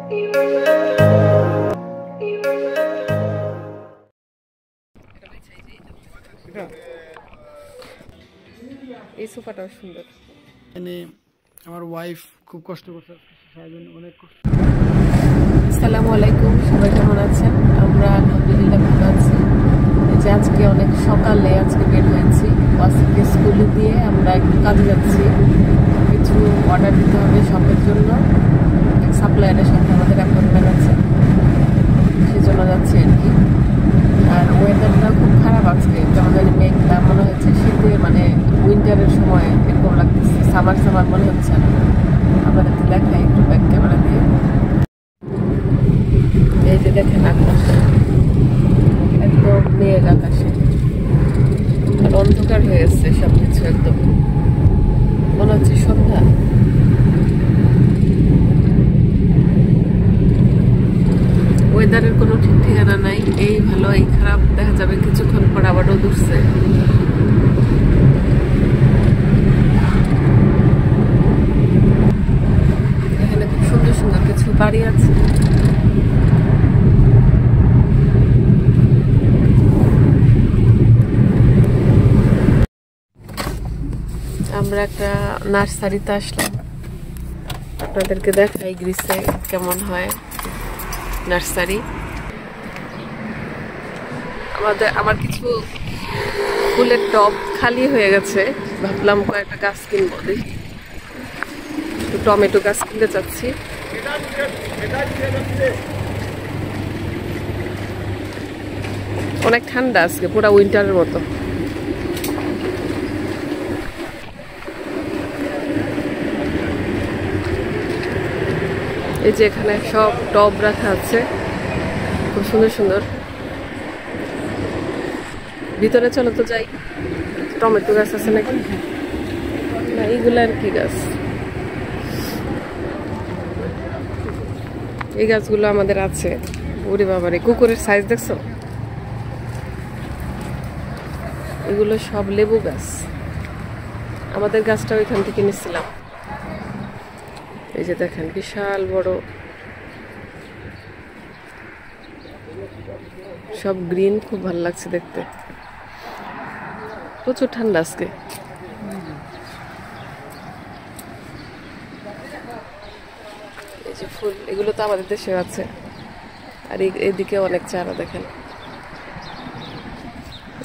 এই সোফাটাও সুন্দর। মানে আমার ওয়াইফ খুব কষ্ট করছে, অনেক কষ্ট। আসসালামু আলাইকুম, সবাই কেমন আছেন? আমরা আলহামদুলিল্লাহ ভালো আছি। যে আজকে অনেক সকালে বের হয়েছি, ওয়াসিকে স্কুলে দিয়ে আমরা একটু কাজে যাচ্ছি। কিছু অর্ডার দিতে হবে শপের জন্য, সাপ্লায়ারের সাথে আমাদের অ্যাপয়েন্টমেন্ট আছে, সেজন্য যাচ্ছি আর কি। আর ওয়েদারটা খুব খারাপ আজকে, কেমন জানি মেঘলা মনে হচ্ছে, শীতে মানে উইন্টারের সময় এরকম লাগতেছে, সামার সামার মনে হচ্ছে না। আপনাদেরকে দেখাই একটু ব্যাক ক্যামেরা দিয়ে। এই যে দেখেন আকাশ, একদম মেঘ আকাশে, আর অন্ধকার হয়ে এসছে সবকিছু, একদম মনে হচ্ছে সন্ধ্যা। ওয়েদারের কোনো ঠিক ঠিকানা নাই, এই ভালো এই খারাপ, দেখা যাবে কিছুক্ষণ পর আবার রোদ উঠছে। এখানে খুব সুন্দর সুন্দর কিছু বাড়ি আছে। আমরা একটা নার্সারিতে আসলাম, আপনাদেরকে দেখাই গ্রিসে কেমন হয় নার্সারি। আমার কিছু ফুলের টব খালি হয়ে গেছে, ভাবলাম কয়েকটা গাছ কিনবো, দেখি একটু টমেটো গাছ কিনতে চাচ্ছি। অনেক ঠান্ডা আজকে, পুরা উইন্টারের মতো। এই যে এখানে সব টব রাখা আছে, খুব সুন্দর সুন্দর। ভিতরে চলো তো যাই। টমেটো গাছ আছে নাকি? না, এইগুলো আর কি গাছ? এই গাছগুলো আমাদের আছে। ওরে বাবারে, কুকুরের সাইজ দেখছো? এগুলো সব লেবু গাছ, আমাদের গাছটা ওইখান থেকে নিচ্ছিলাম। এই যে দেখেন বিশাল বড়, সব গ্রিন, খুব ভালো লাগছে দেখতে। প্রচুর ঠান্ডা আজকে। এই যে ফুল, এগুলো তো আমাদের দেশে আছে। আর এইদিকে অনেক চারা, দেখেন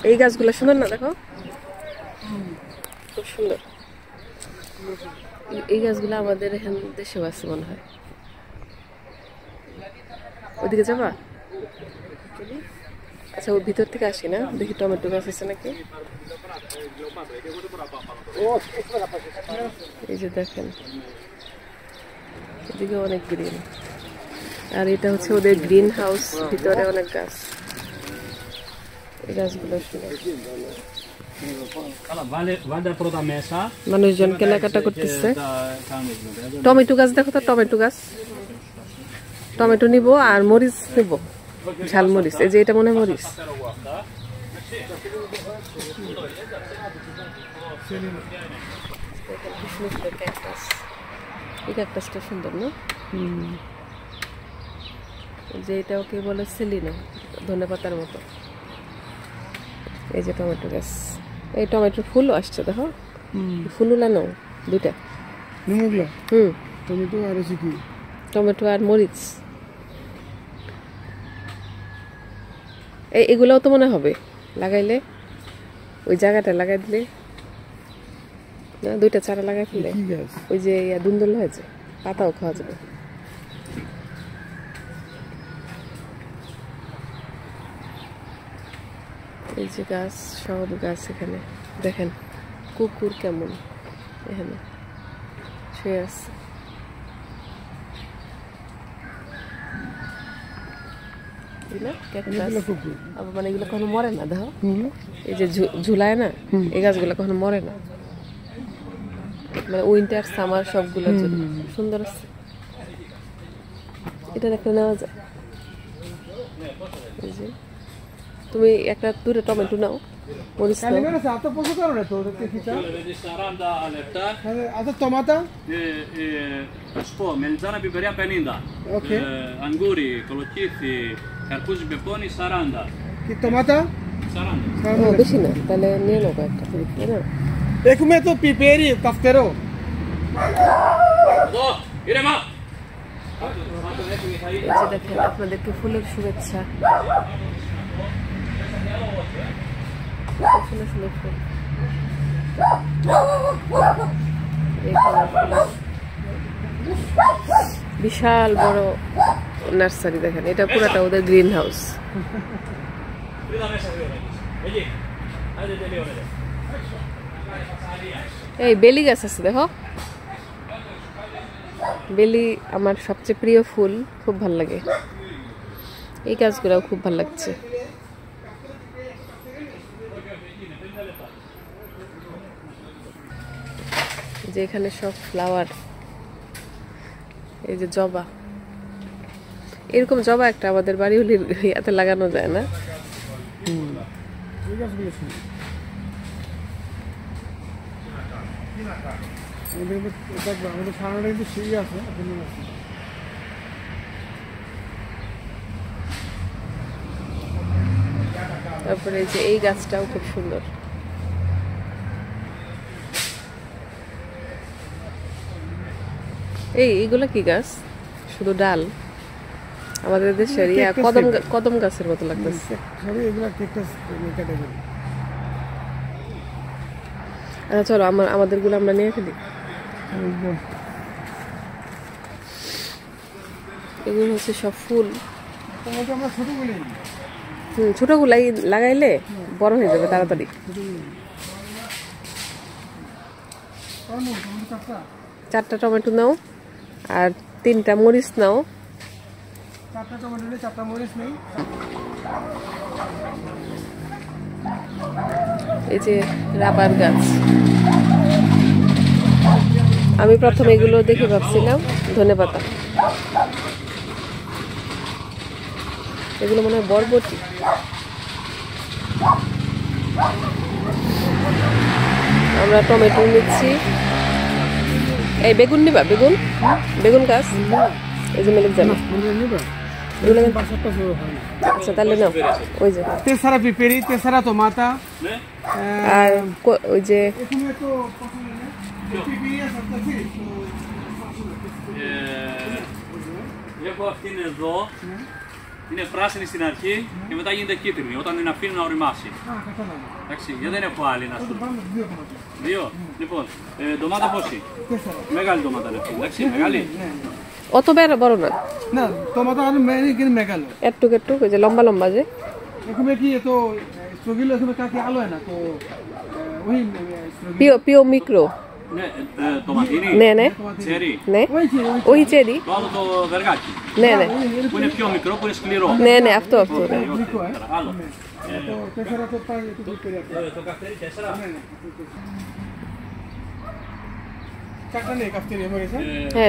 এই গাছগুলো সুন্দর না? দেখো খুব সুন্দর। এই গাছগুলো আমাদের এখান দেশেও আছে মনে হয়। ওইদিকে যাবা? আচ্ছা, ওর ভিতর থেকে আসি না, দেখি টমেটো গাছ আছে নাকি। এই যে দেখেন এদিকে অনেক গ্রিন, আর এটা হচ্ছে ওদের গ্রিন হাউস, ভিতরে অনেক গাছ। এই গাছগুলো মানুষজন কেনাকাটা করতেছে। টমেটো গাছ দেখো তো, টমেটো গাছ, টমেটো নিব আর মরিচ নিব, ঝাল মরিচ। এই যে এটা মনে হয় মরিচ। এই ক্যাকটাসটা সুন্দর না? যে এটা ওকে বলে সেলিনো, ধনেপাতার মতো। এই যে টমেটো গাছ, এই টমেটোর ফুলও আসছে দেখো, ফুল উলানো দুইটা। টমেটো আর কি? টমেটো আর মরিচ। এগুলোও তো মনে হবে লাগাইলে, ওই জায়গাটা লাগাই দিলে না, দুইটা চারা লাগাই ফেলে ওই যে দুন্দল হয়েছে, পাতাও খাওয়া যাবে। এই যে গাছ, সব গাছ এখানে দেখেন। কুকুর কেমন এখানে শুয়ে আছে। মানে এগুলো কখনো মরে না, দেখো এই যে ঝুলায় না, এই গাছগুলো কখনো মরে না, মানে উইন্টার সামার সবগুলোর জন্য সুন্দর আছে। এটা একটা নেওয়া যায়। এই যে তুমি একটা দূরে টমেটো নাও, মরিচ নাও। Calimero sa to poco caro to che fica. Vedi sta aranda all'età, Ato tomata. sto, melanzana piperia peninda. Ok. Anguri, colocchizi, carpusi peponi, saranda. Che tomata? Saranda. ও বেশি না, তাহলে নিয়ে নাও কয়েকটা, তাই না? Ecco to piperi caftero. Do, irema! এই যে দেখেন আপনাদেরকে ফুলের শুভেচ্ছা। সুন্দর সুন্দর ফুল। এখানে বিশাল বড় নার্সারি দেখেন, এটা পুরাটা ওদের গ্রিন হাউস। এই বেলি গাছ আছে দেখো, বেলি আমার সবচেয়ে প্রিয় ফুল, খুব ভাল লাগে। এই গাছগুলোও খুব ভাল লাগছে। যে এখানে সব ফ্লাওয়ার, এই যে জবা, এরকম জবা একটা আমাদের বাড়ি হলে এতে লাগানো যায় না। আমাদের সামনে কিন্তু সিঁড়ি আছে। তারপরে এই যে এই গাছটাও খুব সুন্দর। এইগুলো কি গাছ? শুধু ডাল। আমাদের দেশের কদম গাছের মতো লাগতেছে। আচ্ছা চলো আমাদেরগুলো আমরা নিয়ে ফেলি। এগুলো হচ্ছে সব ফুল। ছোটগুলাই লাগাইলে বড় হয়ে যাবে তাড়াতাড়ি। চারটা টমেটো নাও আর 3টা মরিচ নাও। এই যে রাবার গাছ, আমি প্রথমে এগুলো দেখে ভাবছিলাম ধনেপাতা, এগুলো মনে হয় বরবটি। আমরা টমেটো নিচ্ছি। এই বেগুন নিবা? বেগুন গাছ, এই যে মেলেক জানি। আচ্ছা তাহলে নাও। ওই যে তেসারা পিপেরি, তেসারা tomata, আর ওই যে Έχω αυτή είναι εδώ, είναι πράσινη στην αρχή και μετά γίνεται κίτρινη όταν την αφήνω να οριμάσει. Εντάξει, γιατί δεν έχω άλλη να σου πω. Δύο. Λοιπόν, ντομάτα πόση? Μεγάλη ντομάτα είναι αυτή, εντάξει, μεγάλη. অত বড় না, না টমেটো আর কিন্তু মেঘালো একটু একটু, ওই যে লম্বা লম্বা যে। এখানে কি তো স্ট্রগিল এখানে কাকে আলো হয় না তো ওই পিও মিক্রো Tomatini? Ναι. Τσέρι? Ναι. Όχι τσέρι. Το άλλο το βεργάκι. Ναι. Που είναι πιο μικρό, που είναι σκληρό. Ναι, αυτό. Ναι. Άλλο. Το καυτέρι 4. Τσάκτα ναι, καυτέρι, μπορείς,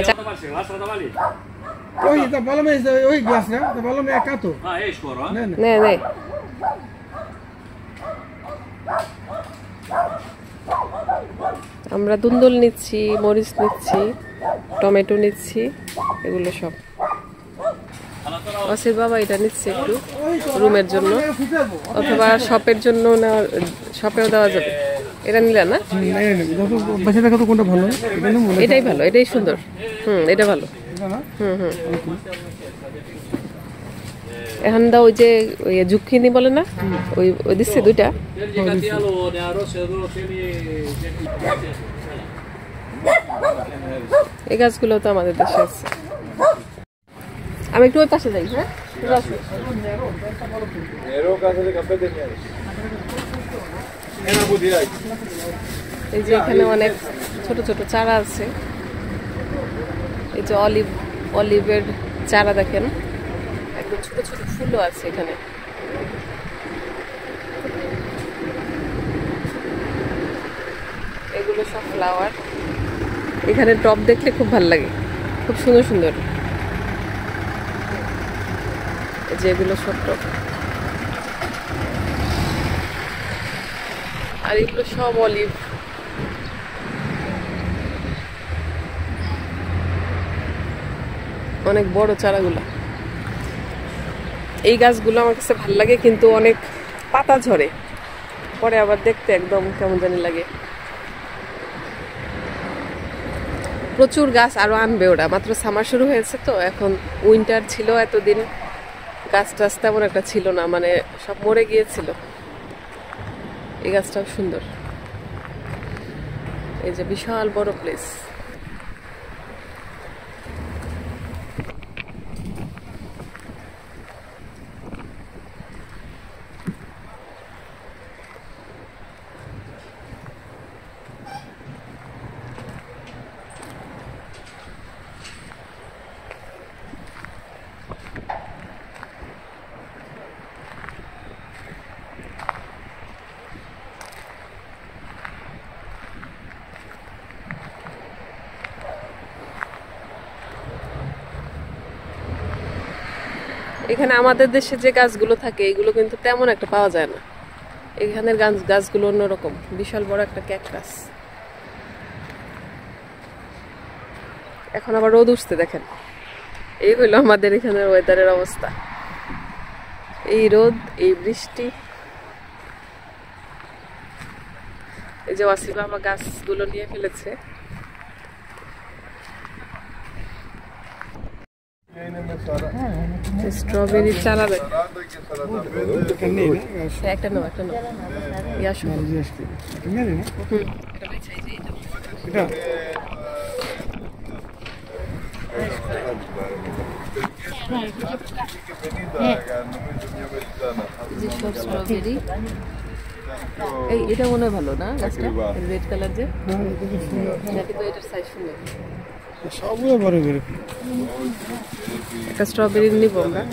θα τα βάλεις, γλάσσα θα τα βάλεις. Όχι, τα βάλαμε, όχι γλάσσα, τα βάλαμε κάτω. Έχεις χώρο, Ναι. আমরা দুন্দুল নিচ্ছি, মরিচ নিচ্ছি, টমেটো নিচ্ছি, এগুলো সব। অসির বাবা এটা নিচ্ছে একটু রুমের জন্য, অথবা শপের জন্য শপেও দেওয়া যাবে। এটা নিলে না? এটাই ভালো, এটাই সুন্দর। এটা ভালো। এখন দা ওই যে জুকিনি বলে না, ওই দিচ্ছে 2টা। এই গাছগুলো তো আমাদের দেশে আছে। আমি একটু ওই পাশে যাই। হ্যাঁ, এই যে এখানে অনেক ছোট ছোট চারা আছে। এই যে অলিভের চারা দেখেন, একদম ছোট ছোট ফুলও আছে এখানে। এগুলো সব ফ্লাওয়ার। এখানে টব দেখলে খুব ভালো লাগে, খুব সুন্দর সুন্দর। যেগুলো সব টব। আর এগুলো সব অলিভ। অনেক বড় চারাগুলা। এই গাছগুলো আমার কাছে ভালো লাগে, কিন্তু অনেক পাতা ঝরে, পরে আবার দেখতে একদম কেমন জানি লাগে। প্রচুর গাছ আরো আনবে ওরা, মাত্র সামার শুরু হয়েছে তো, এখন উইন্টার ছিল, এতদিন গাছ টাছ তেমন একটা ছিল না, মানে সব মরে গিয়েছিল। এই গাছটাও সুন্দর, এই যে বিশাল বড় প্লেস। এখানে আমাদের দেশে যে গাছগুলো থাকে এগুলো কিন্তু তেমন একটা পাওয়া যায় না। এখানের গাছগুলো অন্যরকম, বিশাল বড় একটা ক্যাকটাস। এখন আবার রোদ উঠছে, দেখেন। এই হইলো আমাদের এখানের ওয়েদারের অবস্থা। এই রোদ, এই বৃষ্টি। এই যে ওয়াসিফ বাবা গাছগুলো নিয়ে ফেলেছে। স্ট্রবেরি চারা একটা নাও, একটা নাও। স্ট্রবেরি, এটা মনে হয় ভালো না গাছটা, রেড কালার যে, কিন্তু এটার সাইজ সুন্দর। সবগুলো বড় করে একটা স্ট্রবেরি নিব আমরা।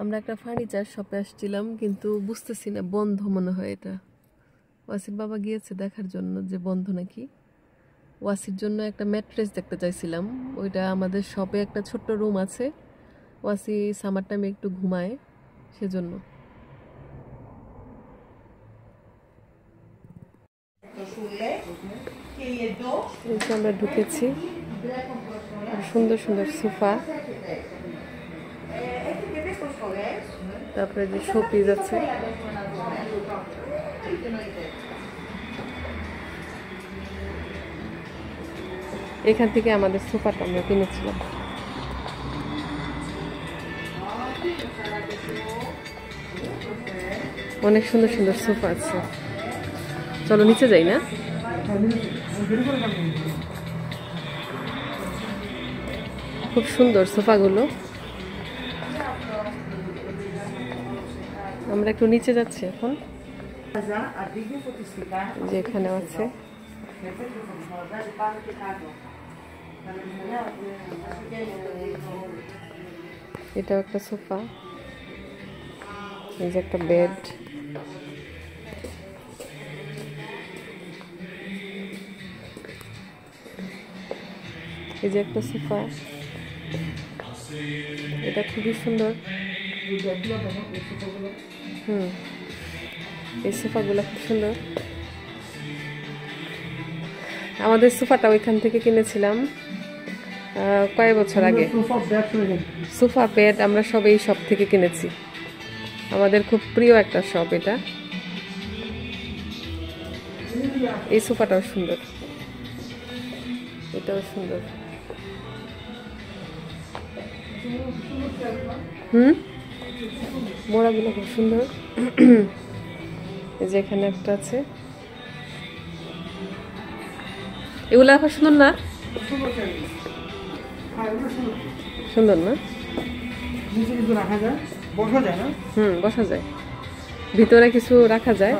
আমরা একটা ফার্নিচার শপে আসছিলাম, কিন্তু বুঝতেছি না, বন্ধ মনে হয় এটা। ওয়াসির বাবা গিয়েছে দেখার জন্য যে বন্ধ নাকি। ওয়াসির জন্য একটা ম্যাট্রেস দেখতে চাইছিলাম, ওইটা আমাদের শপে একটা ছোট্ট রুম আছে, ওয়াসি সামার টাইমে একটু ঘুমায়, সেজন্য। আমরা ঢুকেছি, সুন্দর সুন্দর সোফা, তারপরে যে শোপিস আছে। এখান থেকে আমাদের সোফাটা আমরা কিনেছিলাম। অনেক সুন্দর সুন্দর সোফা আছে। চলো নিচে যাই না? খুব সুন্দর সোফাগুলো। আমরা একটু নিচে যাচ্ছি এখন, যেখানে আছে। এটাও একটা সোফা, এই যে একটা বেড, এই যে একটা সোফা, এটা খুবই সুন্দর। এই সোফাগুলো খুব সুন্দর। আমাদের সোফাটা ওইখান থেকে কিনেছিলাম কয়েক বছর আগে। সোফা বেড আমরা সব এই শপ থেকে কিনেছি, আমাদের খুব প্রিয় একটা শপ এটা। এই সোফাটাও সুন্দর, এটাও সুন্দর। মোড়াগুলো খুব সুন্দর। এই যে এখানে একটা আছে, এগুলো এখন সুন্দর না? সুন্দর না? বসা যায়, ভিতরে কিছু রাখা যায়।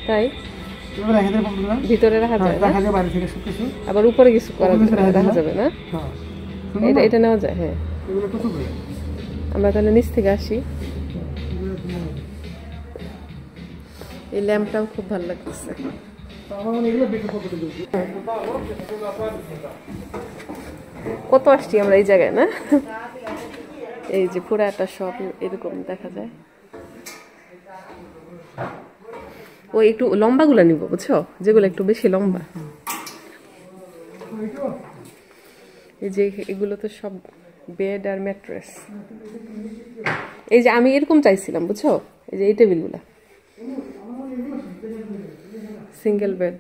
তাই ভিতরে রাখা যায়, আবার উপরে কিছু করা রাখা যাবে না? এটা নেওয়া যায়। হ্যাঁ, আমরা তাহলে নিচ থেকে আসি। এই ল্যাম্পটাও খুব ভালো লাগতেছে। কত আসছি আমরা এই জায়গায় না? এই যে পুরো একটা শপ এরকম দেখা যায়। ও একটু লম্বা গুলা নিব, বুঝছো, যেগুলো একটু বেশি লম্বা। এই যে এগুলো তো সব বেড আর ম্যাট্রেস। এই যে আমি এরকম চাইছিলাম, বুঝছো, এই যে এই টেবিলগুলা সিঙ্গেল বেড।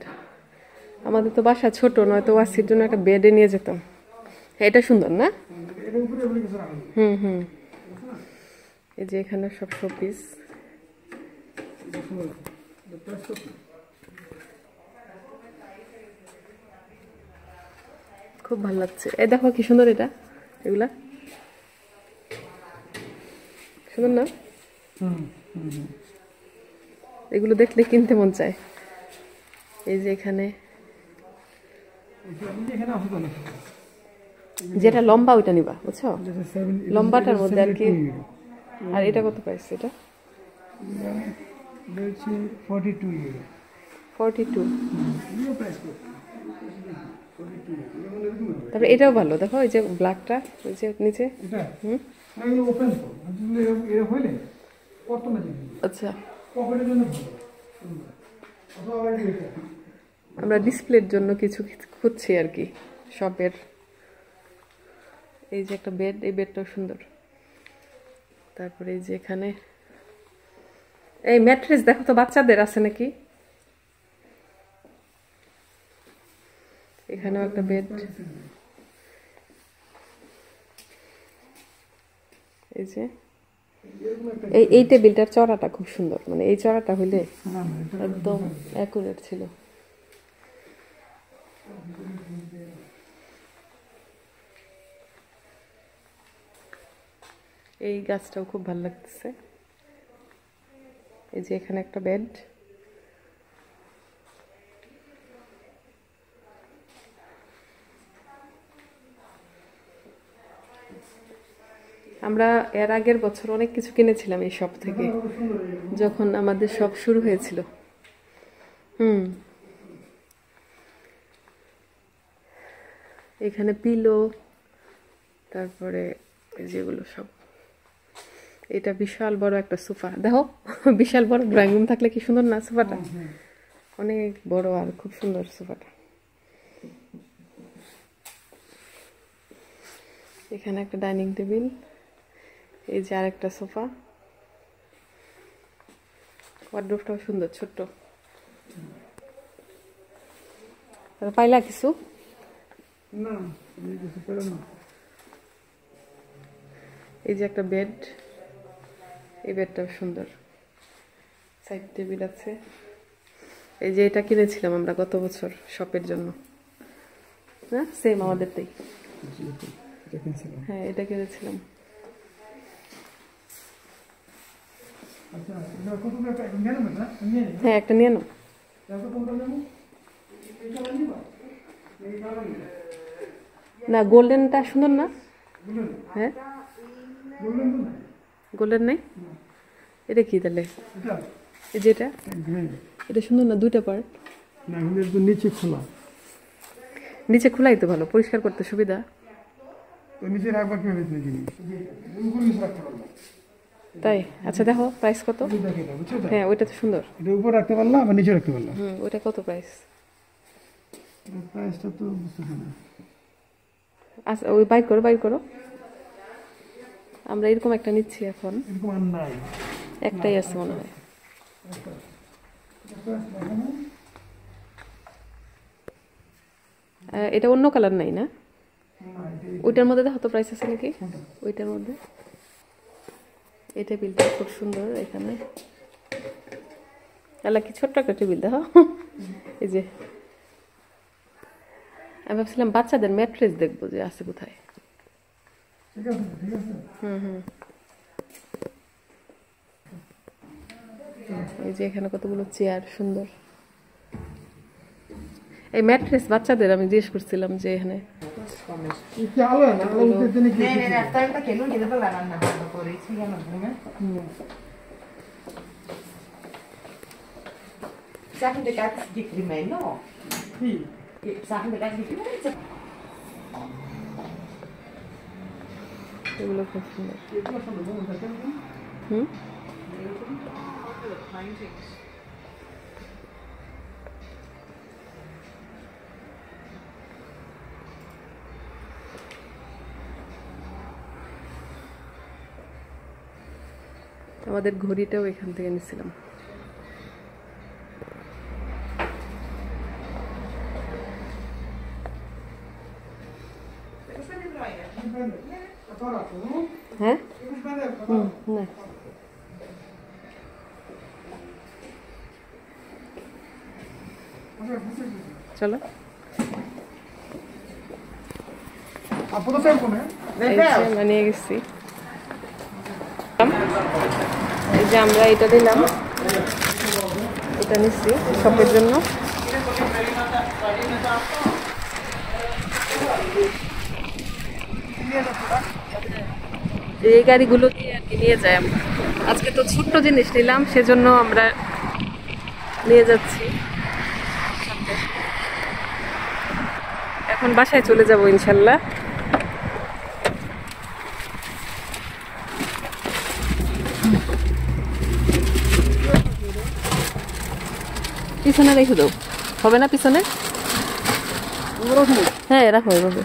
আমাদের তো বাসা ছোট, নয়তো ওয়াসির জন্য একটা বেডে নিয়ে যেতাম। এটা সুন্দর না? হুম। এই যে এখানে সব শোপিস। খুব ভালো লাগছে। এই দেখো কি সুন্দর এটা, এগুলা সুন্দর না? এগুলো দেখলে কিনতে মন চায়। এই যে এখানে যেটা লম্বা ওইটা নিবা, বুঝছো, লম্বাটার মধ্যে আর কি। আর এটা কত প্রাইস? এটা 42। তারপরে এটাও ভালো, দেখো এই যে ব্ল্যাকটা, ওই যে নিচে। আচ্ছা, আমরা ডিসপ্লের জন্য কিছু খুঁজছি আর কি শপের। এই যে একটা বেড, এই বেডটাও সুন্দর। তারপরে এই যে এখানে এই ম্যাট্রেস দেখো তো, বাচ্চাদের আছে নাকি? এখানেও একটা বেড। এই যে এই টেবিলটার চড়াটা খুব সুন্দর, মানে এই চড়াটা হইলে একদম অ্যাকুরেট ছিল। এই গাছটাও খুব ভালো লাগতেছে। এই যে এখানে একটা বেড। আমরা এর আগের বছর অনেক কিছু কিনেছিলাম এই শপ থেকে, যখন আমাদের শপ শুরু হয়েছিল। এখানে পিলো, তারপরে যেগুলো সব। এটা বিশাল বড় একটা সোফা, দেখো বিশাল বড় ড্রয়িং রুম থাকলে কি সুন্দর না সোফাটা? অনেক বড় আর খুব সুন্দর সোফাটা। এখানে একটা ডাইনিং টেবিল। এই যে আরেকটা সোফা। ওয়ার্ডরোবটাও সুন্দর, ছোট্ট। পাইলা কিছু? এই যে একটা বেড, এই বেডটাও সুন্দর। সাইড টেবিল আছে। এই যে এটা কিনেছিলাম আমরা গত বছর শপের জন্য, না সেম আমাদেরটাই। হ্যাঁ, এটা কিনেছিলাম। হ্যাঁ, একটা নিয়ে নাও। না, গোল্ডেনটা সুন্দর না? হ্যাঁ, গোল্ডেন নাই? এটা কি তাহলে? এই যেটা, এটা সুন্দর না? দুইটা পার্ট। নিচে খোলা, নিচে খোলাই তো ভালো, পরিষ্কার করতে সুবিধা। তাই? আচ্ছা দেখো প্রাইস কত? হ্যাঁ, ওইটা তো সুন্দর। এটা উপর রাখতে পারলাম, আবার নিচে রাখতে পারলাম। ওইটা কত প্রাইস? প্রাইসটা তো বুঝতেছি না। আচ্ছা, ওই বাইক করো। আমরা এরকম একটা নিচ্ছি এখন। এরকম আর নাই, একটাই আছে মনে হয়। এটা অন্য কালার নাই না? ওইটার মধ্যে দেখো তো প্রাইস আছে নাকি ওইটার মধ্যে। এই টেবিলটা খুব সুন্দর। এখানে কি ছোট্ট একটা টেবিল দেখো। এই যে আমি ভাবছিলাম বাচ্চাদের ম্যাট্রেস দেখবো যে আছে কোথায়। এই যে এখানে কতগুলো চেয়ার সুন্দর। এই ম্যাট্রেস বাচ্চাদের আমি জিজ্ঞেস করছিলাম যে এখানে Sachen de gat di prima no. Sì. Sachen de gat di prima. এগুলো খুব সুন্দর। এগুলো সুন্দর বলুন দেখেন। হুম আমাদের ঘড়িটাও এখান থেকে নিয়েছিলাম। হ্যাঁ না চলো নিয়ে গেছি। এই যে আমরা এটা দিলাম, এটা নিচ্ছি শপের জন্য। এই গাড়িগুলো দিয়ে আর কি নিয়ে যাই আমরা। আজকে তো ছোট্ট জিনিস নিলাম, সেজন্য আমরা নিয়ে যাচ্ছি। এখন বাসায় চলে যাব ইনশাল্লাহ। পিছনে রেখে দাও, হবে না পিছনে? হ্যাঁ রাখো এভাবে।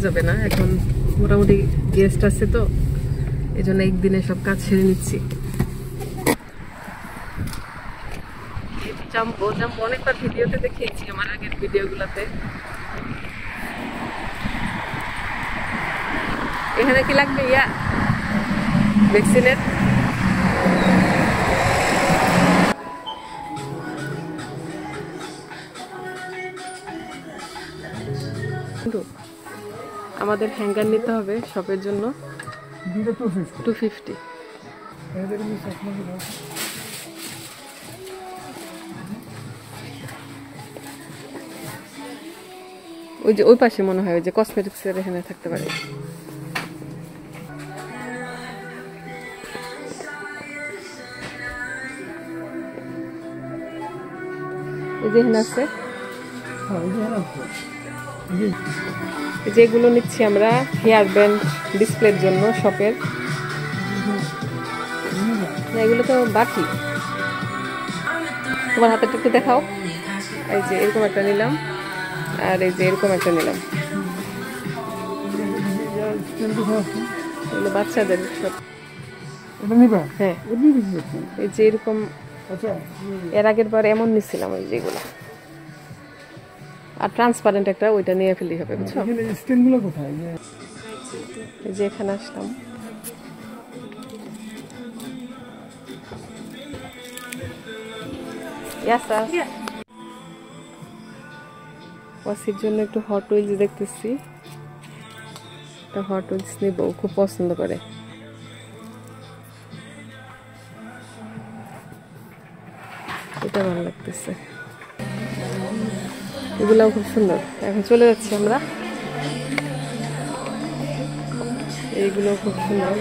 যাবে না, এখন মোটামুটি গেস্ট আছে তো এই জন্য একদিনে সব কাজ সেরে নিচ্ছি। জাম্বো অনেকবার ভিডিওতে দেখিয়েছি, আমার আগের ভিডিওগুলোতে। এখানে কি লাগবে ইয়া ভ্যাকসিনের? আমাদের হ্যাঙ্গার নিতে হবে শপের জন্য 250। ওই যে ওই পাশে মনে হয় ওই যে কসমেটিক্সের এখানে থাকতে পারে। এই যে এখানে আছে, যেগুলো নিচ্ছি আমরা হেয়ার ব্যান্ড ডিসপ্লের জন্য শপের। এগুলো তো বাকি, তোমার হাতে একটু দেখাও। এই যে এরকম একটা নিলাম, আর এই যে এরকম একটা নিলাম। এগুলো বাচ্চাদের সব। হ্যাঁ এই যে এরকম, এর আগের বার এমন নিচ্ছিলাম ওই যেগুলো। আর ট্রান্সপারেন্ট একটা ওইটা নিয়ে ফেলি হবে, বুঝছো? এই যে এখানে আসলাম। ওয়াসির জন্য একটু হট উইলস দেখতেছি, একটা হট উইলস নিব, খুব পছন্দ করে। এটা ভালো লাগতেছে, এগুলাও খুব সুন্দর। এখন চলে যাচ্ছি আমরা, এইগুলো খুব সুন্দর।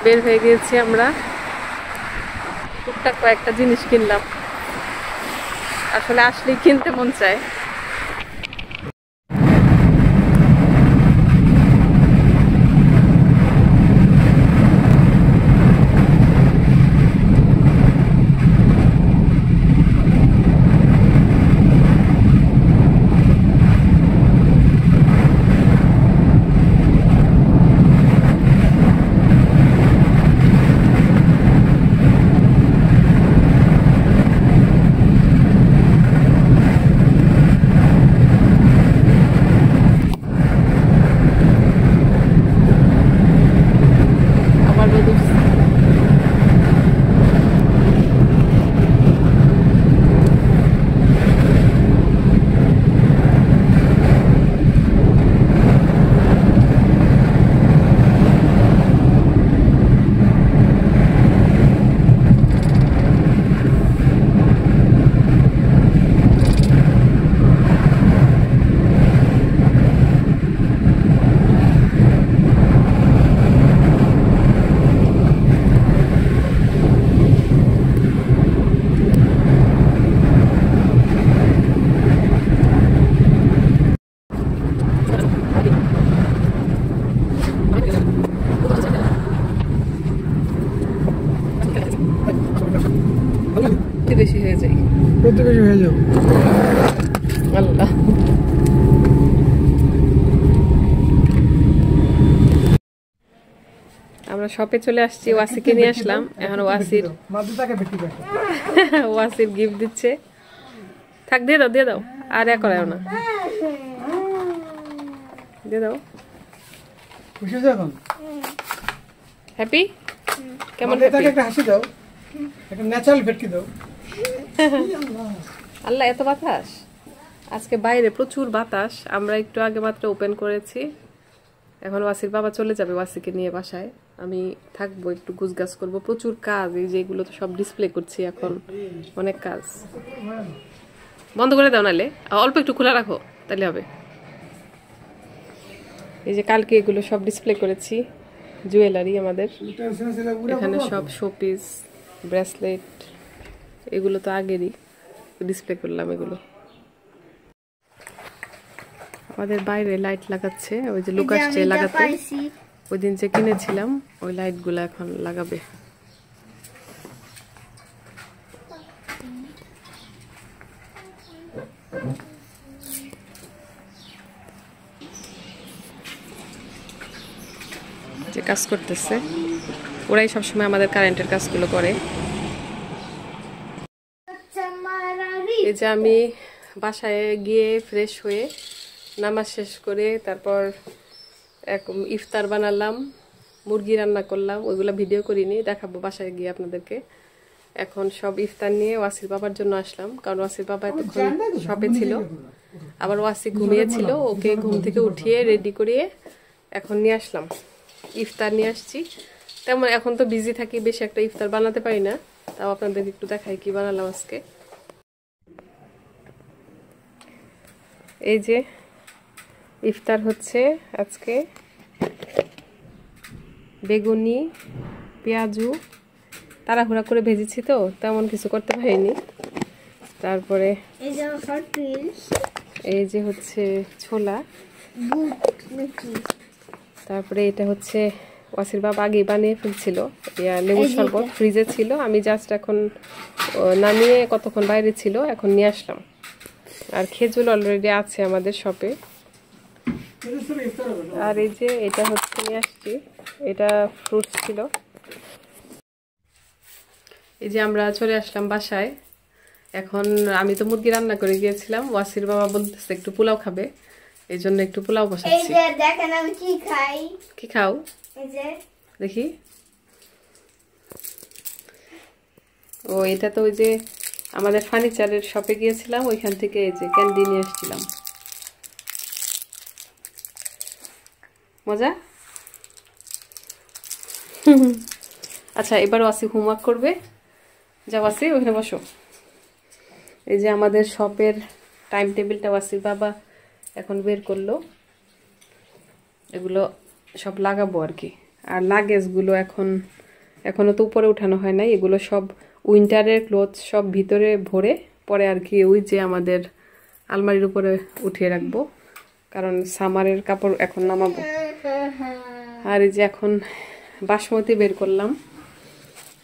বের হয়ে গিয়েছি আমরা, টুকটাক কয়েকটা জিনিস কিনলাম। আসলে আসলেই কিনতে মন চায়। হয়ে যাও। আল্লাহ। আমরা শপে চলে আসছি, ওয়াসিকে নিয়ে আসলাম। এখন ওয়াসির ওয়াসির গিফট দিচ্ছে। থাক, দিয়ে দাও দিয়ে দাও, আর এ করাও না, দিয়ে দাও। খুশি হয়েছো এখন? হ্যাপি? কেমন তাকে একটা হাসি দাও, একটা ন্যাচারাল ভেটকি দাও। আল্লাহ, এত বাতাস আজকে বাইরে, প্রচুর বাতাস। আমরা একটু আগে মাত্র ওপেন করেছি। এখন ওয়াসির বাবা চলে যাবে ওয়াসিকে নিয়ে বাসায়, আমি থাকবো, একটু গুছগাছ করবো। প্রচুর কাজ, এই যে এগুলো তো সব ডিসপ্লে করছি এখন, অনেক কাজ। বন্ধ করে দাও, নালে অল্প একটু খোলা রাখো, তাহলে হবে। এই যে কালকে এগুলো সব ডিসপ্লে করেছি, জুয়েলারি আমাদের। এখানে সব শোপিস, ব্রেসলেট, এগুলো তো আগেরই ডিসপ্লে করলাম। এগুলো আমাদের বাইরে লাইট লাগাচ্ছে, ওই যে লোক আসছে লাগাতে, ওই দিন যে কিনেছিলাম ওই লাইটগুলো এখন লাগাবে। যে কাজ করতেছে, ওরাই সবসময় আমাদের কারেন্টের কাজগুলো করে। এই যে আমি বাসায় গিয়ে ফ্রেশ হয়ে নামাজ শেষ করে তারপর ইফতার বানালাম, মুরগি রান্না করলাম। ওইগুলো ভিডিও করিনি, দেখাবো বাসায় গিয়ে আপনাদেরকে। এখন সব ইফতার নিয়ে ওয়াসির বাবার জন্য আসলাম, কারণ ওয়াসির বাবা এতক্ষণ শপে ছিল, আবার ওয়াসি ঘুমিয়েছিল। ওকে ঘুম থেকে উঠিয়ে রেডি করিয়ে এখন নিয়ে আসলাম, ইফতার নিয়ে আসছি। তেমন এখন তো বিজি থাকি, বেশি একটা ইফতার বানাতে পারি না, তাও আপনাদেরকে একটু দেখাই কি বানালাম আজকে। এই যে ইফতার হচ্ছে আজকে, বেগুনি, পেঁয়াজু তাড়াহুড়া করে ভেজেছি তো তেমন কিছু করতে পারিনি। তারপরে এই যে হচ্ছে ছোলা, তারপরে এটা হচ্ছে ওয়াসির বাবা আগে বানিয়ে ফেলছিল, লেবুর শরবত ফ্রিজে ছিল, আমি জাস্ট এখন নামিয়ে কতক্ষণ বাইরে ছিল, এখন নিয়ে আসলাম। আর খেজুর অলরেডি আছে আমাদের শপে। আর এই যে এটা হচ্ছে নিয়ে আসছি, এটা ফ্রুটস ছিল। এই যে আমরা চলে আসলাম বাসায়। এখন আমি তো মুরগি রান্না করে গিয়েছিলাম, ওয়াসির বাবা বলতেছে একটু পোলাও খাবে, এই জন্য একটু পোলাও বসাচ্ছি। দেখেন আমি কি খাই। কি খাও দেখি? ও, এটা তো ওই যে আমাদের ফার্নিচারের শপে গিয়েছিলাম, ওইখান থেকে এই যে ক্যান্ডি নিয়ে আসছিলাম। মজা। আচ্ছা, এবার ওয়াসি হোমওয়ার্ক করবে, যাও ওয়াসি ওখানে বসো। এই যে আমাদের শপের টাইম টেবিলটা ওয়াসির বাবা এখন বের করলো, এগুলো সব লাগাবো আর কি। আর লাগেজগুলো এখনো তো উপরে উঠানো হয় নাই, এগুলো সব উইন্টারের ক্লোথ সব ভিতরে ভরে পরে আর কি ওই যে আমাদের আলমারির উপরে উঠিয়ে রাখবো, কারণ সামারের কাপড় এখন নামাবো। আর এই যে এখন বাসমতি বের করলাম,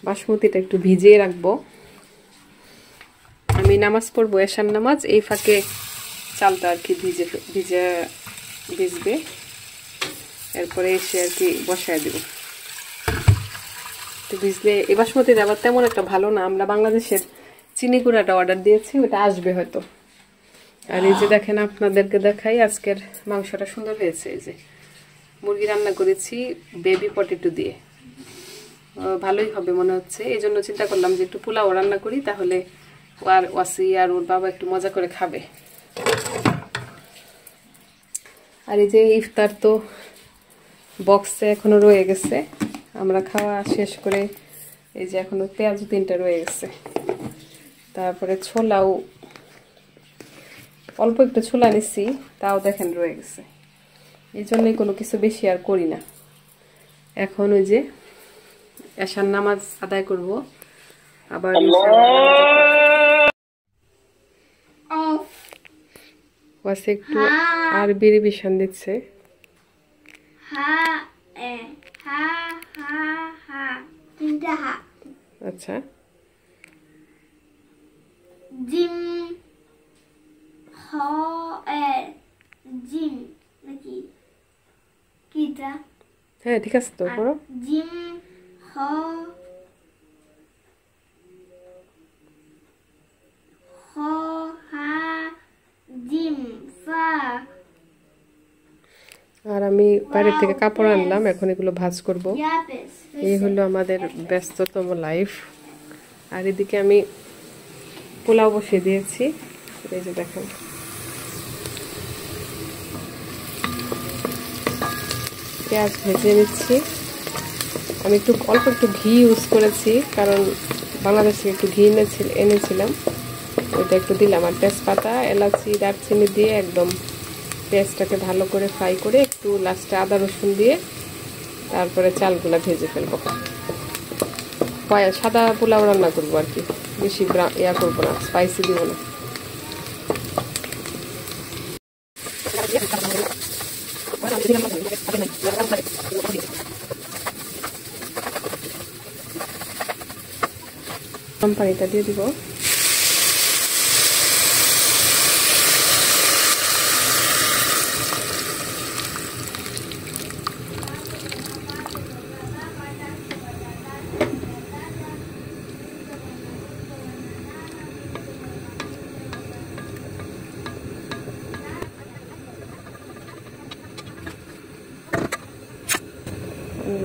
বাসমতিটা একটু ভিজিয়ে রাখবো। আমি নামাজ পড়বো, এশার নামাজ, এই ফাঁকে চালটা আর কি ভিজবে, এরপরে এসে আর কি বসায় দেব। তো ভিজলে, এই বাসমতিটা আবার তেমন একটা ভালো না, আমরা বাংলাদেশের চিনি গুঁড়াটা অর্ডার দিয়েছি, ওটা আসবে হয়তো। আর এই যে দেখেন, আপনাদেরকে দেখাই, আজকের মাংসটা সুন্দর হয়েছে। এই যে মুরগি রান্না করেছি বেবি পটেটো দিয়ে, ভালোই হবে মনে হচ্ছে। এই জন্য চিন্তা করলাম যে একটু পোলাও রান্না করি, তাহলে আর ওয়াসি আর ওর বাবা একটু মজা করে খাবে। আর এই যে ইফতার তো বক্সে এখনো রয়ে গেছে, আমরা খাওয়া শেষ করে এই যে এখনো পেঁয়াজু 3টা রয়ে গেছে। তারপরে ছোলাও অল্প একটু ছোলা নিচ্ছি, তাও দেখেন রয়ে গেছে। এই জন্যই কোনো কিছু বেশি আর করি না। এখন ওই যে এশার নামাজ আদায় করব, আবার ওয়াসি একটু আরবি রিভিশন দিচ্ছে। আচ্ছা, জিম হ্যাঁ ঠিক আছে তো পড়ো। জিম হ হ হা জিম ফা। আর আমি বাইরে থেকে কাপড় আনলাম, এখন এগুলো ভাঁজ করব। ইয়াপেস এই হলো আমাদের ব্যস্ততম লাইফ। আর এদিকে আমি পোলাও বসিয়ে দিয়েছি, এই যে দেখেন। পেঁয়াজ ভেজে নিচ্ছি। আমি অল্প একটু ঘি ইউজ করেছি, কারণ বাংলাদেশ থেকে একটু ঘি এনেছিলাম, ওইটা একটু দিলাম। আর তেজপাতা, এলাচি, দারচিনি দিয়ে একদম পেঁয়াজটাকে ভালো করে ফ্রাই করে একটু লাস্টে আদা রসুন দিয়ে তারপরে চালগুলা ভেজে ফেলবো। সাদা পোলাও রান্না করবো আর কি, বেশি ইয়া করবো না, স্পাইসি দিব না। গরম পানিটা দিয়ে দিব।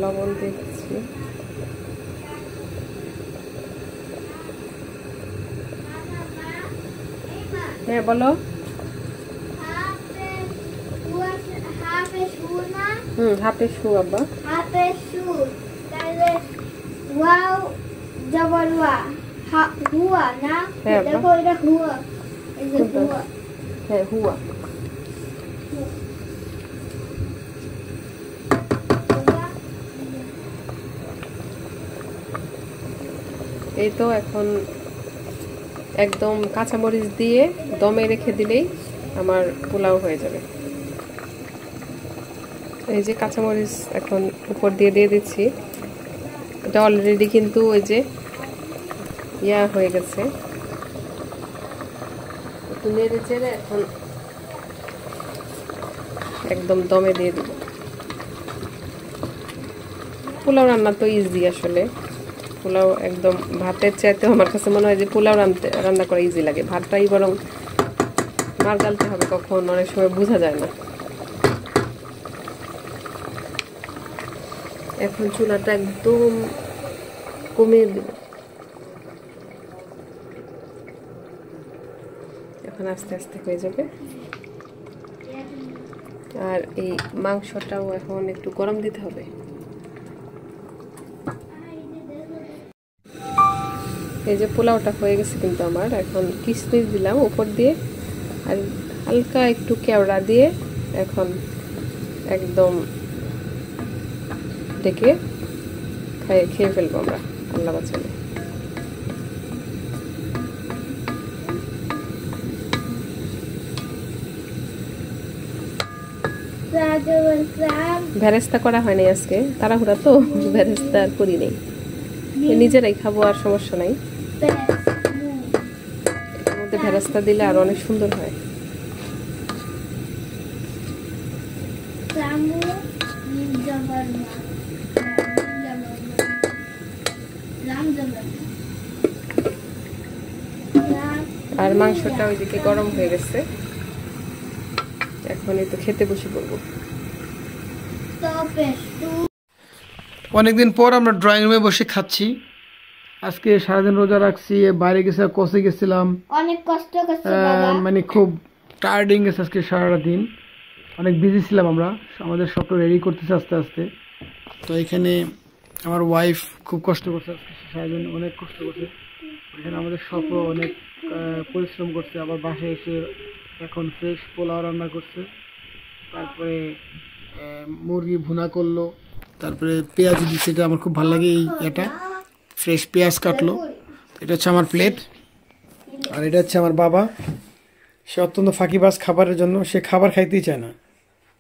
লবণ দিচ্ছি। হ্যাঁ বলো। হাফে শু আব্বা। হাফে শু, তাহলে ওয়াও জবর ওয়া, হুয়া না? হ্যাঁ, দেখো এটা হুয়া, এই যে হুয়া। হ্যাঁ হুয়া। এই তো এখন একদম কাঁচামরিচ দিয়ে দমে রেখে দিলেই আমার পোলাও হয়ে যাবে। এই যে কাঁচামরিচ এখন উপর দিয়ে দিচ্ছি। এটা অলরেডি কিন্তু ওই যে ইয়া হয়ে গেছে, একটু নেড়ে চেড়ে এখন একদম দমে দিয়ে দিব। পোলাও রান্না তো ইজি আসলে। পোলাও একদম ভাতের চাইতেও আমার কাছে মনে হয় যে পোলাও রান্না করা ইজি লাগে। ভাতটাই বরং মার গালতে হবে, কখন অনেক সময় বোঝা যায় না। এখন চুলাটা একদম কমিয়ে দিব। এখন আস্তে আস্তে হয়ে যাবে। আর এই মাংসটাও এখন একটু গরম দিতে হবে। এই যে পোলাওটা হয়ে গেছে কিন্তু আমার। এখন কিশমিশ দিলাম উপর দিয়ে, আর হালকা একটু কেওড়া দিয়ে এখন একদম ডেকে খেয়ে ফেলবো আমরা আল্লাহ বাঁচালে। ভেরেস্তা করা হয়নি আজকে, তাড়াহুড়া তো, ভেরেস্তা আর করি নেই। নিজেরাই খাবো, আর সমস্যা নাই। এর মধ্যে ভেরেস্তা দিলে আর অনেক সুন্দর হয়। আর মাংসটা ওইদিকে গরম হয়ে গেছে, এখন একটু খেতে বসে পড়বো। অনেকদিন পর আমরা ড্রয়িং রুমে বসে খাচ্ছি। আজকে সারাদিন রোজা রাখছি, বাইরে গেছে, কষে গেছিলাম, অনেক কষ্ট করছি বাবা। মানে খুব টায়ার্ডিং গেছে আজকে সারাটা দিন, অনেক বিজি ছিলাম আমরা। আমাদের সব রেডি করতেছে আস্তে আস্তে। তো এখানে আমার ওয়াইফ খুব কষ্ট করছে আজকে সারাদিন, অনেক কষ্ট করছে। এখানে আমাদের সব অনেক পরিশ্রম করছে। আবার বাসায় এসে এখন ফ্রেশ পোলাও রান্না করছে, তারপরে মুরগি ভুনা করলো, তারপরে পেঁয়াজ দিচ্ছে, এটা আমার খুব ভালো লাগে। এই এটা ফ্রেশ পেঁয়াজ কাটলো। এটা হচ্ছে আমার প্লেট, আর এটা হচ্ছে আমার বাবা। সে অত্যন্ত ফাঁকিবাজ খাবারের জন্য, সে খাবার খাইতেই চায় না,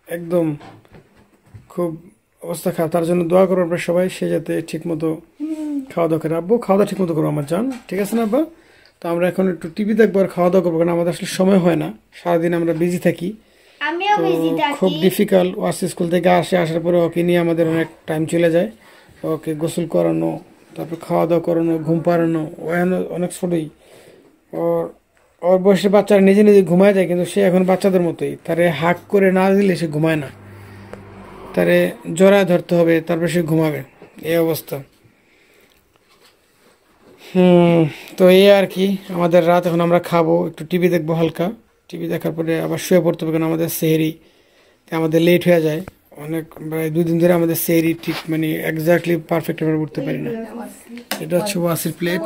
একদম খুব অবস্থা খারাপ। তার জন্য দোয়া করো আপনার সবাই, সে যাতে ঠিকমতো খাওয়া দাওয়া করে। আব্বু খাওয়া দাওয়া ঠিকমতো করো আমার জান, ঠিক আছে না আব্বা? তো আমরা এখন একটু টিভি দেখবো আর খাওয়া দাওয়া করবো, কারণ আমাদের আসলে সময় হয় না, সারাদিন আমরা বিজি থাকি। আমিও বিজি খুব থাকি। ডিফিকাল্ট। ওয়াসি স্কুল থেকে আসার পরে ওকে নিয়ে আমাদের অনেক টাইম চলে যায়। ওকে গোসল করানো, তারপর খাওয়া দাওয়া করানো, ঘুম পাড়ানো। ও এখন অনেক ছোটই, ওর বয়সে বাচ্চারা নিজে নিজে ঘুমায় যায়, কিন্তু সে এখন বাচ্চাদের মতোই। তারে হাক করে না দিলে সে ঘুমায় না, তারে জড়ায় ধরতে হবে, তারপর সে ঘুমাবে, এই অবস্থা। তো এই আর কি আমাদের রাত। এখন আমরা খাবো, একটু টিভি দেখবো হালকা। টিভি দেখার পরে আবার শুয়ে পড়তে হবে, কারণ আমাদের সেহরি আমাদের লেট হয়ে যায় অনেক। প্রায় 2 দিন ধরে আমাদের সেহরি ঠিক মানে এক্স্যাক্টলি পারফেক্ট ভাবে উঠতে পারি না। এটা হচ্ছে ওয়াসির প্লেট।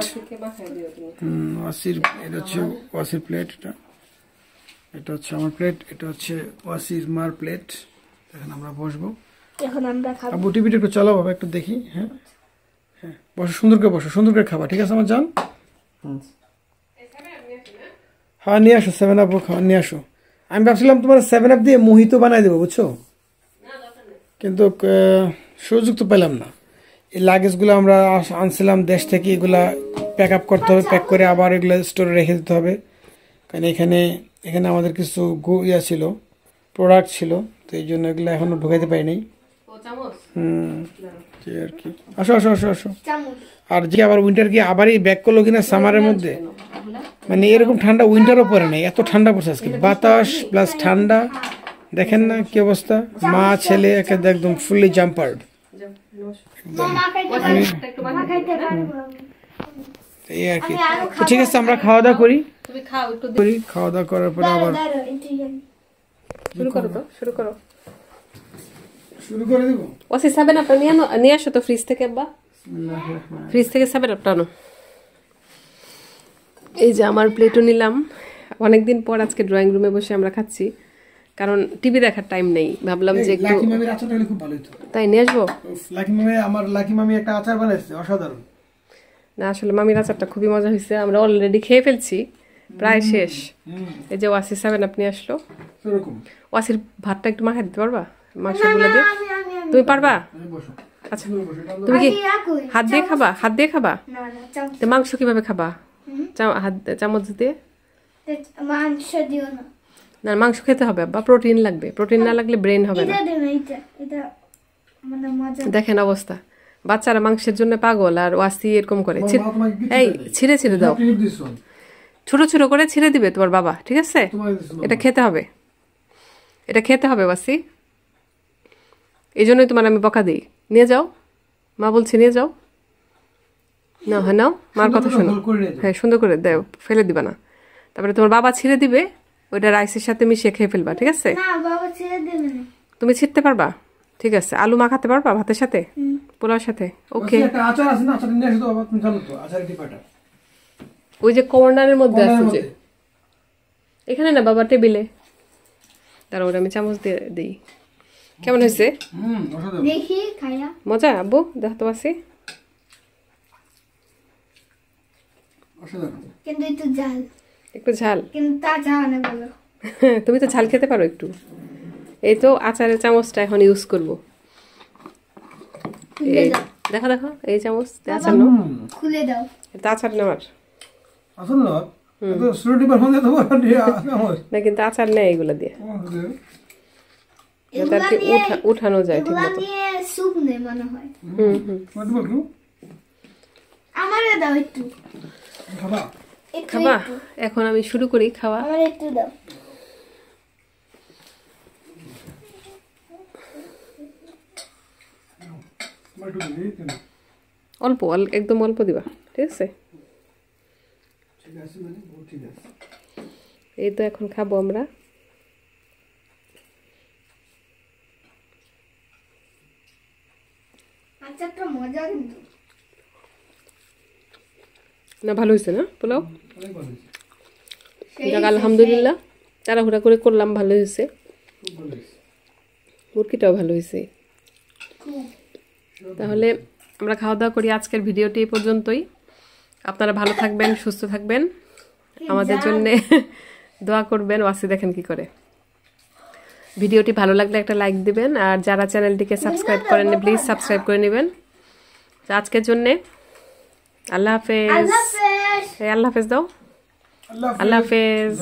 ওয়াসির, এটা হচ্ছে ওয়াসির প্লেট। এটা হচ্ছে আমার প্লেট। এটা হচ্ছে ওয়াসির মার প্লেট। এখন আমরা বসবো। এখন আমরা খাবো। আবু টিভিটা একটু চালাও বাবা, একটু দেখি। হ্যাঁ হ্যাঁ, বসো, সুন্দর করে বসো, সুন্দর করে খাবা, ঠিক আছে আমার জান? হ্যাঁ নিয়ে আসো, 7 আপ নিয়ে আসো। আমি ভাবছিলাম তোমার 7 আপ দিয়ে মোহিত বানাই দেবো, বুঝছো, কিন্তু সুযোগ তো পেলাম না। এই লাগেজগুলো আমরা আনছিলাম দেশ থেকে, এগুলা প্যাক আপ করতে হবে, প্যাক করে আবার এগুলো স্টোরে রেখে দিতে হবে। কারণ এখানে আমাদের কিছু ছিল, প্রোডাক্ট ছিল, তো এই জন্য এগুলো এখনো ঢুকাইতে পারি নাই। আর কি, আসো আসো আসো আসো। আর যে আবার উইন্টার কি আবারই ব্যাক করলো কিনা সামারের মধ্যে, মানে এরকম ঠান্ডা উইন্টারও পরে নাই, এত ঠান্ডা পড়ছে আজকে। বাতাস প্লাস ঠান্ডা, দেখেন না কি অবস্থা। মা ছেলে একদম ফুললি জাম্পার্ড। এই আর কি। তো ঠিক আছে, আমরা খাওয়া দাওয়া করি। খাওয়া দাওয়া করার পরে আবার শুরু করো তো, শুরু করো। শুরু করে দেবো। ওয়াসি 7 আপ নিয়ে আসো তো ফ্রিজ থেকে। আব্বা ফ্রিজ থেকে 7 আপ আনো। এই যে আমার প্লেটও নিলাম। অনেকদিন পর আজকে ড্রয়িং রুমে বসে আমরা খাচ্ছি, কারণ টিভি দেখার টাইম নেই। ভাবলাম যে একটু লাকি মামির আচারটা হলে খুব ভালো হতো। তাই নিয়ে আসবো। আমার লাকি মামি একটা আচার বানাইছে, অসাধারণ। না আসলে মামির আচারটা খুবই মজা হয়েছে, আমরা অলরেডি খেয়ে ফেলছি, প্রায় শেষ। এই যে ওয়াসি 7 আপ নিয়ে আসলো। ওয়াসির ভাতটা একটু মাখাই দিতে পারবা মাংসগুলো দিয়ে? তুমি পারবা? আচ্ছা, তুমি কি হাত দিয়ে খাবা? হাত দিয়ে খাবা? তো মাংস কিভাবে খাবা? চামচ দিয়ে? মাংস দিও না। না, মাংস খেতে হবে আব্বা, প্রোটিন লাগবে। প্রোটিন না লাগলে ব্রেন হবে না। দেখেন অবস্থা, বাচ্চারা মাংসের জন্য পাগল, আর ওয়াসি এরকম করে। এই ছিঁড়ে ছিঁড়ে দাও, ছোট ছোট করে ছিঁড়ে দিবে তোমার বাবা, ঠিক আছে? এটা খেতে হবে, এটা খেতে হবে ওয়াসি। এই জন্যই তোমার আমি বকা দিই। নিয়ে যাও, মা বলছে নিয়ে যাও। না হ্যাঁ নাও, মার কথা শোনো। হ্যাঁ সুন্দর করে দেও, ফেলে দিবা না। তারপরে তোমার বাবা ছিঁড়ে দিবে, ওইটা রাইসের সাথে মিশিয়ে খেয়ে ফেলবা, ঠিক আছে? তুমি ছিঁড়তে পারবা? ঠিক আছে। আলু মাখাতে পারবা ভাতের সাথে, পোলাওর সাথে? ওকে। ওই যে কর্নারের মধ্যে আছে, যে এখানে না বাবা, টেবিলে। তার ওটা আমি চামচ দিয়ে দিই। কেমন হয়েছে? দেখি খাইয়া মজা আব্বু, দেখো তো আছে। কিন্তু একটু ঝাল, একটু ঝাল, কিন্তু তা ঝাল না বলো। তুমি তো ঝাল খেতে পারো একটু। এই তো আচারের চামচটা এখন ইউজ করবো। দেখো দেখো, এই চামচ আচার নাও, খুলে দাও। এটা আচার নেওয়ার না, কিন্তু আচার নেই এগুলো দিয়ে, উঠানো যায় ঠিক মতো। স্যুপ নেই মনে হয়। আমারে দাও একটু। খাবা? এখন আমি শুরু করি খাওয়া। আমার একটু দাও। অল্প, একদম অল্প দিবা, ঠিক আছে? এই তো এখন খাবো আমরা। আচারটা মজা কিন্তু। না ভালো হয়েছে না পোলাও? যাক আলহামদুলিল্লাহ, তাড়াহুড়া করে করলাম, ভালো হয়েছে। মুরগিটাও ভালো হয়েছে। তাহলে আমরা খাওয়া দাওয়া করি। আজকের ভিডিওটি এই পর্যন্তই। আপনারা ভালো থাকবেন, সুস্থ থাকবেন, আমাদের জন্য দোয়া করবেন। ওয়াসি দেখেন কি করে। ভিডিওটি ভালো লাগলে একটা লাইক দিবেন, আর যারা চ্যানেলটিকে সাবস্ক্রাইব করেননি প্লিজ সাবস্ক্রাইব করে নেবেন। আজকের জন্যে আল্লাহ হাফেজ। আল্লাহ হাফেজ দাও। আল্লাহ হাফেজ।